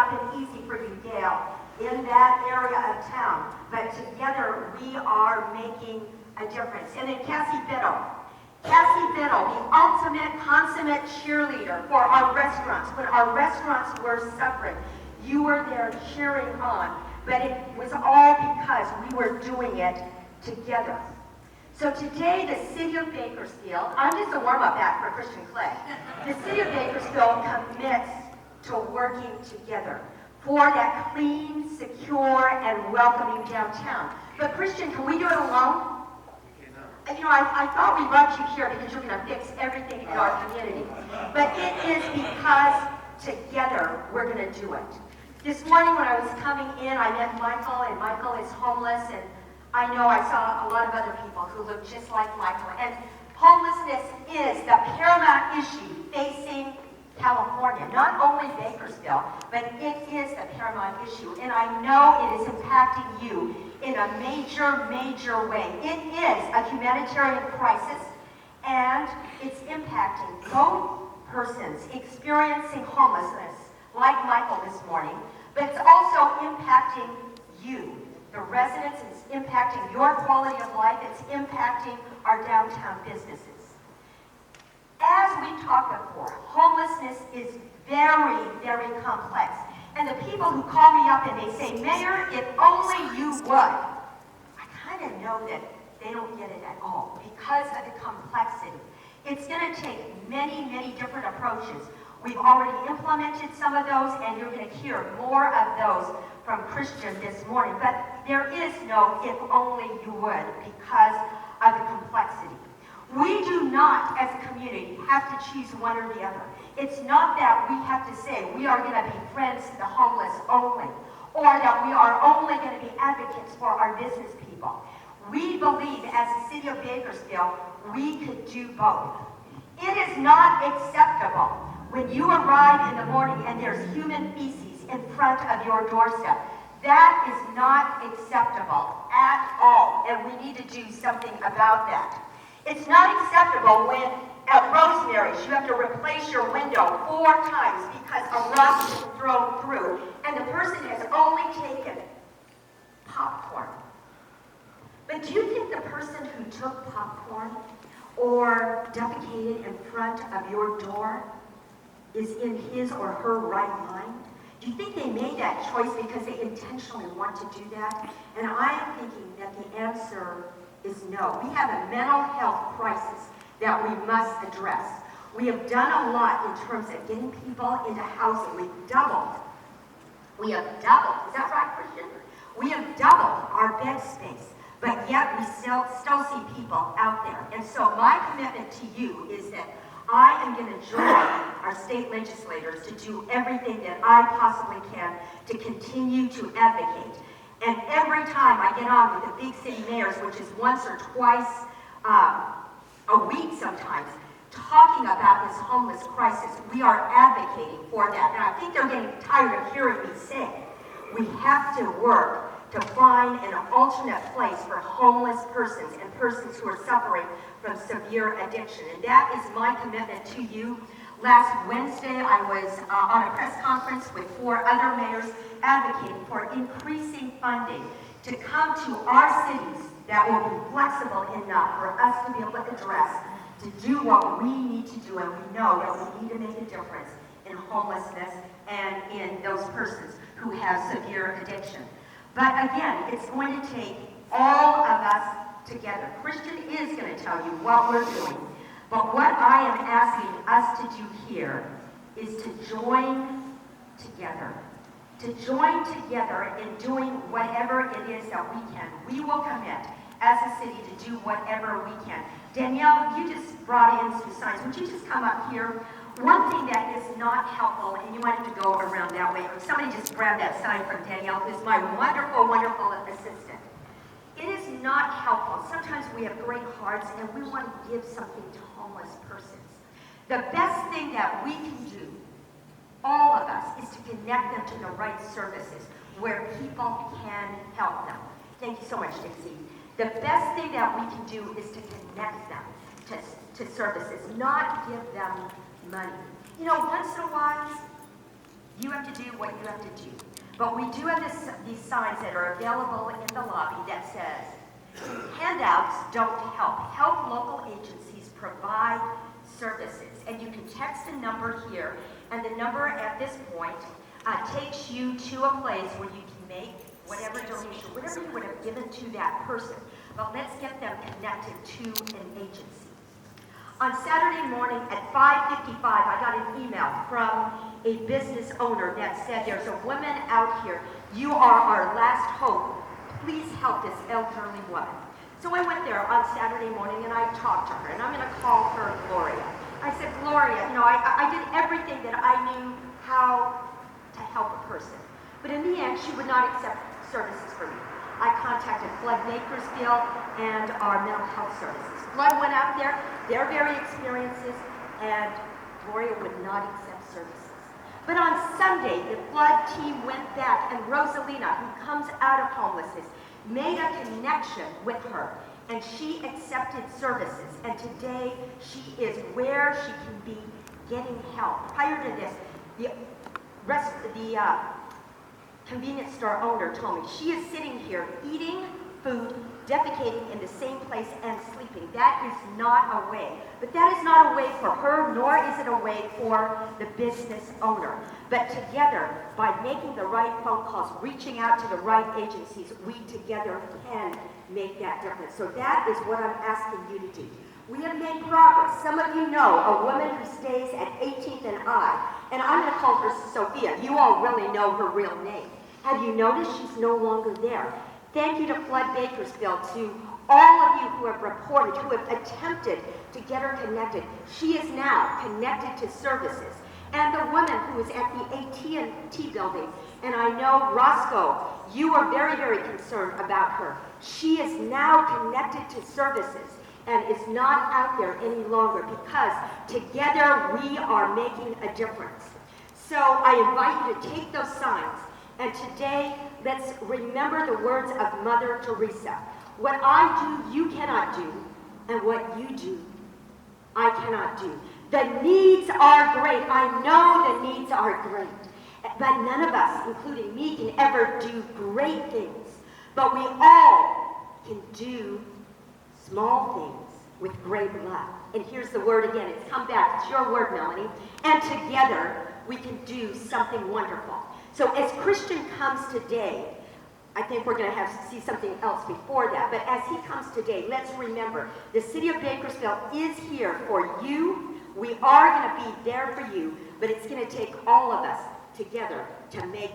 not been easy for you, Gail, in that area of town, but together we are making a difference. And then Cassie Biddle, the ultimate consummate cheerleader for our restaurants. When our restaurants were suffering, you were there cheering on, but it was all because we were doing it together. So today, the city of Bakersfield, I'm just a warm-up act for Christian Clay. The city of Bakersfield commits to working together for that clean, secure, and welcoming downtown. But Christian, can we do it alone? You know, I thought we brought you here because you're going to fix everything in our community. But it is because together we're going to do it. This morning when I was coming in, I met Michael, and Michael is homeless, and I know I saw a lot of other people who look just like Michael. And homelessness is the paramount issue facing California, not only Bakersfield, but it is the paramount issue. And I know it is impacting you in a major, major way. It is a humanitarian crisis, and it's impacting both persons experiencing homelessness, like Michael this morning, but it's also impacting you, the residents. It's impacting your quality of life. It's impacting our downtown businesses. As we talked before, homelessness is very, very complex. And the people who call me up and they say, Mayor, if only you would, I kind of know that they don't get it at all because of the complexity. It's going to take many, many different approaches. We've already implemented some of those, and you're going to hear more of those from Christian this morning. But there is no if only you would because of the complexity. We do not, as a community, have to choose one or the other. It's not that we have to say we are going to be friends to the homeless only, or that we are only going to be advocates for our business people. We believe, as the city of Bakersfield, we could do both. It is not acceptable when you arrive in the morning and there's human feces in front of your doorstep. That is not acceptable at all, and we need to do something about that. It's not acceptable when at Rosemary's you have to replace your window 4 times because a rock has been thrown through and the person has only taken popcorn. But do you think the person who took popcorn or defecated in front of your door is in his or her right mind? Do you think they made that choice because they intentionally want to do that? And I am thinking that the answer is no. We have a mental health crisis that we must address. We have done a lot in terms of getting people into housing. We've doubled. Is that right, Christian? We have doubled our bed space, but yet we still see people out there. And so my commitment to you is that I am going to join our state legislators to do everything that I possibly can to continue to advocate. And every time I get on with the big city mayors, which is once or twice a week sometimes, talking about this homeless crisis, we are advocating for that. And I think they're getting tired of hearing me say, we have to work to find an alternate place for homeless persons and persons who are suffering from severe addiction. And that is my commitment to you. Last Wednesday, I was on a press conference with 4 other mayors advocating for increasing funding to come to our cities that will be flexible enough for us to be able to address, to do what we need to do, and we know that we need to make a difference in homelessness and in those persons who have severe addiction. But again, it's going to take all of us together. Christian is going to tell you what we're doing. But what I am asking us to do here is to join together. To join together in doing whatever it is that we can. We will commit as a city to do whatever we can. Danielle, you just brought in some signs. Would you just come up here? One thing that is not helpful, and you wanted to go around that way, somebody just grabbed that sign from Danielle, who's my wonderful, wonderful assistant. It is not helpful. Sometimes we have great hearts and we want to give something to homeless persons. The best thing that we can do, all of us, is to connect them to the right services where people can help them. Thank you so much, Dixie. The best thing that we can do is to connect them to services, not give them money. You know, once in a while, You have to do what you have to do. But we do have these signs that are available in the lobby that says, handouts don't help. Help local agencies provide services. And you can text a number here, and the number at this point takes you to a place where you can make whatever donation, whatever you would have given to that person. But let's get them connected to an agency. On Saturday morning at 5:55, I got an email from a business owner that said, there's a woman out here. You are our last hope. Please help this elderly woman. So I went there on Saturday morning and I talked to her, and I'm going to call her Gloria. I said, Gloria, I did everything that I knew how to help a person. But in the end, she would not accept services from me. I contacted Flood Bakersfield and our mental health services. Flood went out there, they're very experienced, and Gloria would not accept services. But on Sunday, the Flood team went back, and Rosalina, who comes out of homelessness, made a connection with her, and she accepted services. And today, she is where she can be getting help. Prior to this, the convenience store owner told me she is sitting here eating food, defecating in the same place, and sleeping. That is not a way. But that is not a way for her, nor is it a way for the business owner. But together, by making the right phone calls, reaching out to the right agencies, we together can make that difference. So that is what I'm asking you to do. We have made progress. Some of you know a woman who stays at 18th and I, and I'm going to call her Sophia. You all really know her real name. Have you noticed she's no longer there? Thank you to Flood Bakersfield, to all of you who have reported, who have attempted to get her connected. She is now connected to services. And the woman who is at the AT&T building, and I know, Roscoe, you are very, very concerned about her. She is now connected to services and is not out there any longer, because together we are making a difference. So I invite you to take those signs, and today let's remember the words of Mother Teresa. What I do, you cannot do, and what you do, I cannot do. The needs are great. I know the needs are great. But none of us, including me, can ever do great things. But we all can do small things with great love. And here's the word again. It's come back. It's your word, Melanie. And together, we can do something wonderful. So as Christian comes today, I think we're going to have to see something else before that. But as he comes today, let's remember, the city of Bakersfield is here for you. We are going to be there for you. But it's going to take all of us together to make